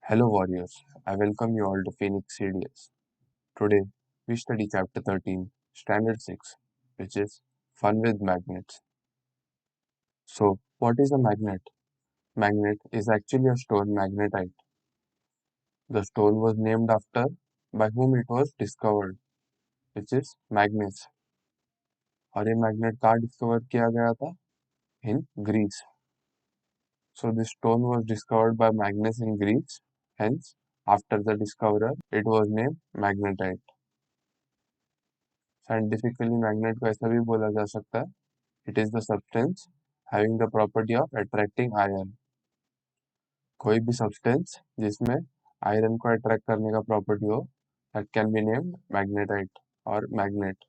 Hello warriors, I welcome you all to Phoenix CDS. Today we study chapter 13, standard 6, which is fun with magnets. So, what is a magnet? Magnet is actually a stone magnetite. The stone was named after by whom it was discovered, which is Magnes. और ये magnet कहाँ discover किया गया था? In Greece. So this stone was discovered by Magnes in Greece. Hence, after the discoverer, it was named magnetite. Scientifically magnet को ऐसा भी बोला जा सकता है, it is the substance having the property of attracting iron. कोई भी substance जिसमें आयरन को अट्रैक्ट करने का प्रॉपर्टी हो, that can be named magnetite और magnet.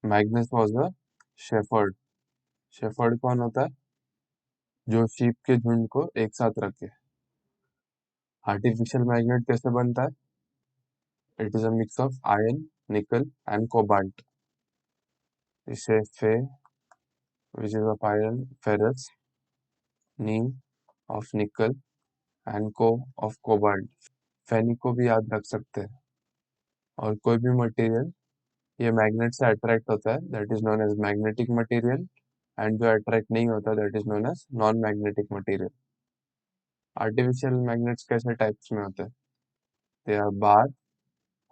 Magnes was a shepherd. Shepherd कौन होता है? जो शीप के झुंड को एक साथ रखे। आर्टिफिशियल मैग्नेट कैसे बनता है? It is a mix of iron, निकल एंड कोबाल्ट। इसे फे which is of iron, ferrous, Ni of nickel and Co of cobalt। फेनी को भी याद रख सकते हैं। और कोई भी मटेरियल ये मैग्नेट से अट्रैक्ट होता है, that is known as magnetic material, and जो अट्रैक्ट नहीं होता that is known as non magnetic material. Artificial magnets कैसे टाइप्स में होते हैं? They are bar,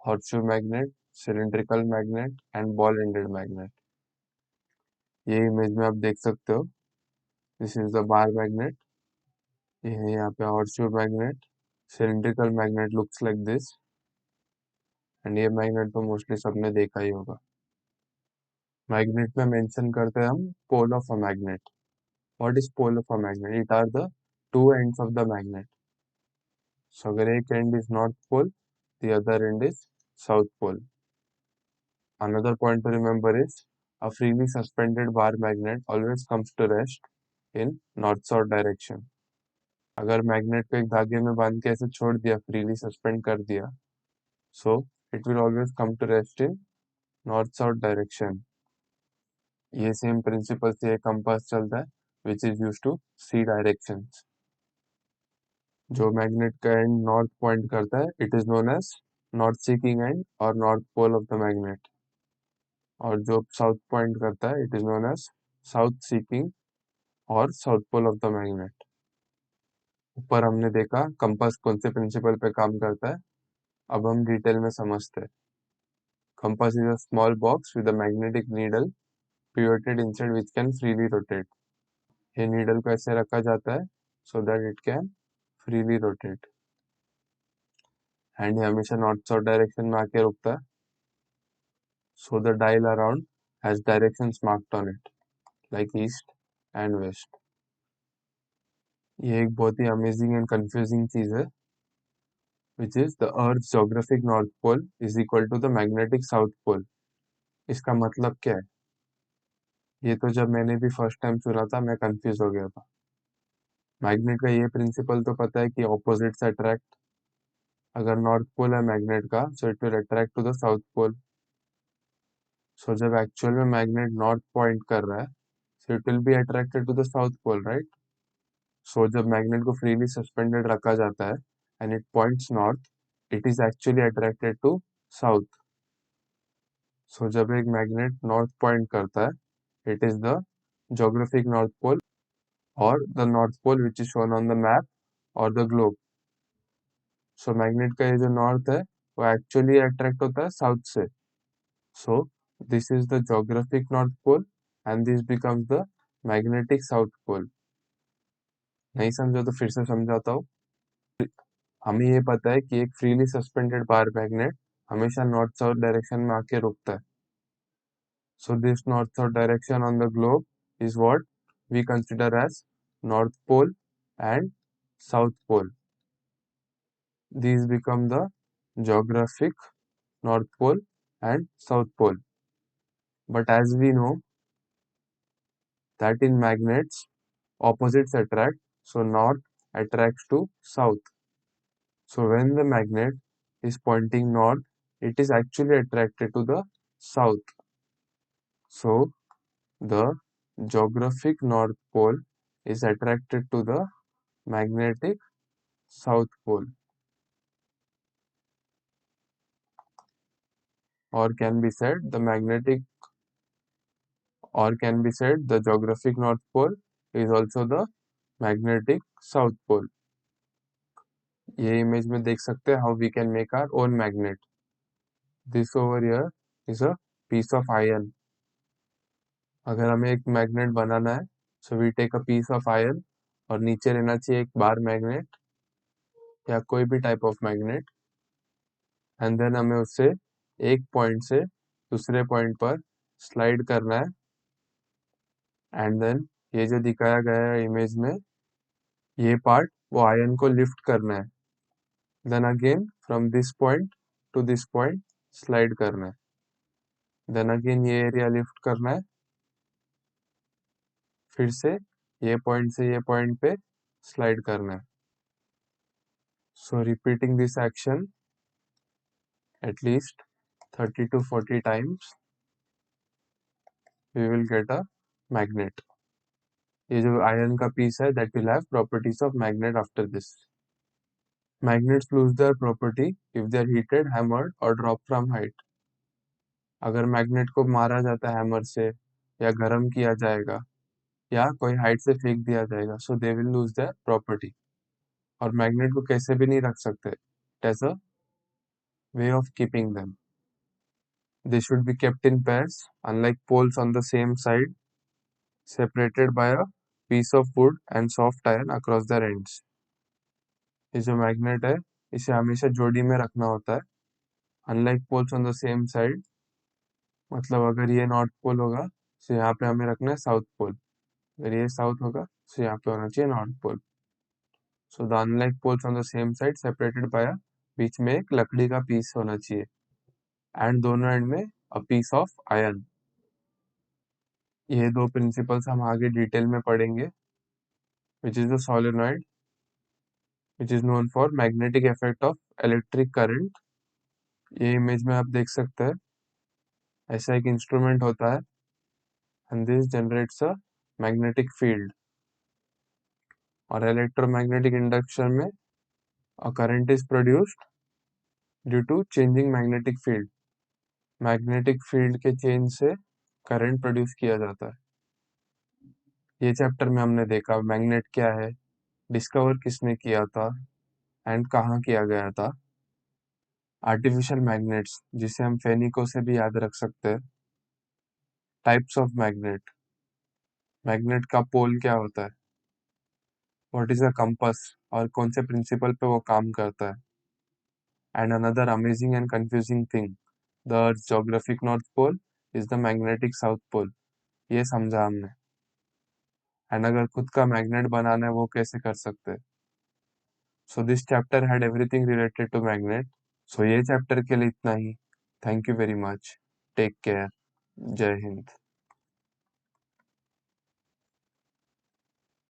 horseshoe magnet, cylindrical magnet and ball ended magnet. ये इमेज में आप देख सकते हो, this is the bar magnet, ये है यहाँ पे horseshoe magnet. Cylindrical magnet looks like this, and ये मैग्नेट तो मोस्टली सबने देखा ही होगा। मैग्नेट में मेंशन करते हैं हम pole of a magnet. What is pole of a magnet? It are the two ends of the magnet. So अगर एक end is north pole, the other end is south pole. Another point to remember is a freely suspended bar magnet always comes to rest in north south direction। अगर magnet को एक धागे में बांध के ऐसे छोड़ दिया, फ्रीली सस्पेंड कर दिया, so it will always come to rest in north south direction। ये सेम प्रिंसिपल से एक कंपास चलता है, which is use to see directions. जो मैग्नेट का एंड नॉर्थ पॉइंट करता है, it is known as north seeking end और north pole of the magnet. और जो साउथ पॉइंट करता है, it is known as south seeking और south pole of the magnet. ऊपर हमने देखा कंपास कौन से प्रिंसिपल पे काम करता है, अब हम डिटेल में समझते हैं। Compass is a small box with a magnetic needle pivoted inside which can freely rotate। ये नीडल को ऐसे रखा जाता है so that it can freely rotate, and ये हमेशा नॉर्थ साउथ डायरेक्शन में आके रुकता है। So the dial around has directions marked on it like east and west. ये एक बहुत ही अमेजिंग एंड कंफ्यूजिंग चीज है, which is the earth geographic north pole is equal to the magnetic south pole. इसका मतलब क्या है? ये तो जब मैंने भी फर्स्ट टाइम सुना था मैं कंफ्यूज हो गया था। मैग्नेट का ये प्रिंसिपल तो पता है कि ऑपोजिट से अट्रैक्ट। अगर नॉर्थ पोल है मैग्नेट का, so it will attract to the south pole. So जब एक्चुअल में मैग्नेट नॉर्थ पॉइंट कर रहा है, so it will be attracted to the south pole, right? So जब मैग्नेट को फ्रीली सस्पेंडेड रखा जाता है and it points north, it is actually attracted to south. So जब एक मैग्नेट नॉर्थ पॉइंट करता है, it is the geographic north pole और the north pole which is shown on the map और the globe. So magnet का ये जो north है वो एक्चुअली अट्रैक्ट होता है साउथ से। So this is the geographic north pole and this becomes the magnetic south pole। नहीं समझा तो फिर से समझाता हूँ। हमें ये पता है कि एक फ्रीली सस्पेंडेड बार मैग्नेट हमेशा नॉर्थ साउथ डायरेक्शन में आके रुकता है। So this north south direction on the globe is what we consider as north pole and south pole। These become the geographic north pole and south pole। But as we know that in magnets opposites attract, so north attracts to south। So when the magnet is pointing north, it is actually attracted to the south। So the geographic north pole is attracted to the magnetic south pole, or can be said the magnetic or can be said the geographic North Pole is also the magnetic South Pole. ये image में देख सकते हैं how we can make our own magnet. This over here is a piece of iron. अगर हमें एक magnet बनाना है so we take a piece of iron और नीचे रहना चाहिए एक बार मैग्नेट या कोई भी type of magnet and then हमें उससे एक पॉइंट से दूसरे पॉइंट पर स्लाइड करना है एंड देन ये जो दिखाया गया है इमेज में ये पार्ट वो आयन को लिफ्ट करना है then again from this point to this point slide करना है देन अगेन ये एरिया लिफ्ट करना है फिर से ये पॉइंट से ये पॉइंट पे स्लाइड करना है so repeating this action at least 30 to 40 times we will get a magnet. ये जो आयरन का पीस है that will have properties of magnet after this. Magnets lose their property if they are heated, hammered or dropped from height. अगर magnet को मारा जाता है hammer से या गर्म किया जाएगा या कोई हाइट से फेंक दिया जाएगा so they will lose their property. और मैग्नेट को कैसे भी नहीं रख सकते. It has a way of keeping them. They should be kept in pairs, unlike poles on the same side, separated by a piece of wood and soft iron across their ends. ये जो magnet है इसे हमेशा जोड़ी में रखना होता है unlike poles on the same side मतलब अगर ये नॉर्थ पोल होगा तो यहाँ पे हमें रखना है साउथ पोल अगर ये साउथ होगा तो यहाँ पे होना चाहिए north pole so the unlike poles on the same side separated by बीच में एक लकड़ी का पीस होना चाहिए एंड दोनों एंड में अ पीस ऑफ आयरन ये दो प्रिंसिपल्स हम आगे डिटेल में पढ़ेंगे which is the solenoid which is known for magnetic effect of electric current. ये इमेज में आप देख सकते हैं ऐसा एक इंस्ट्रूमेंट होता है and this generates a magnetic field और electromagnetic induction में a current is produced due to changing magnetic field. magnetic field के चेंज से करंट प्रोड्यूस किया जाता है ये चैप्टर में हमने देखा मैग्नेट क्या है डिस्कवर किसने किया था एंड कहाँ किया गया था आर्टिफिशियल मैग्नेट्स जिसे हम फेनिको से भी याद रख सकते हैं टाइप्स ऑफ मैग्नेट मैग्नेट का पोल क्या होता है व्हाट इज अ कंपास और कौन से प्रिंसिपल पे वो काम करता है and another amazing and confusing thing the earth geographic north pole is the magnetic south pole ये समझा हमने एंड अगर खुद का मैग्नेट बनाना है वो कैसे कर सकते हैं so this chapter had everything related to magnet so ये चैप्टर के लिए इतना ही thank you very much take care जय हिंद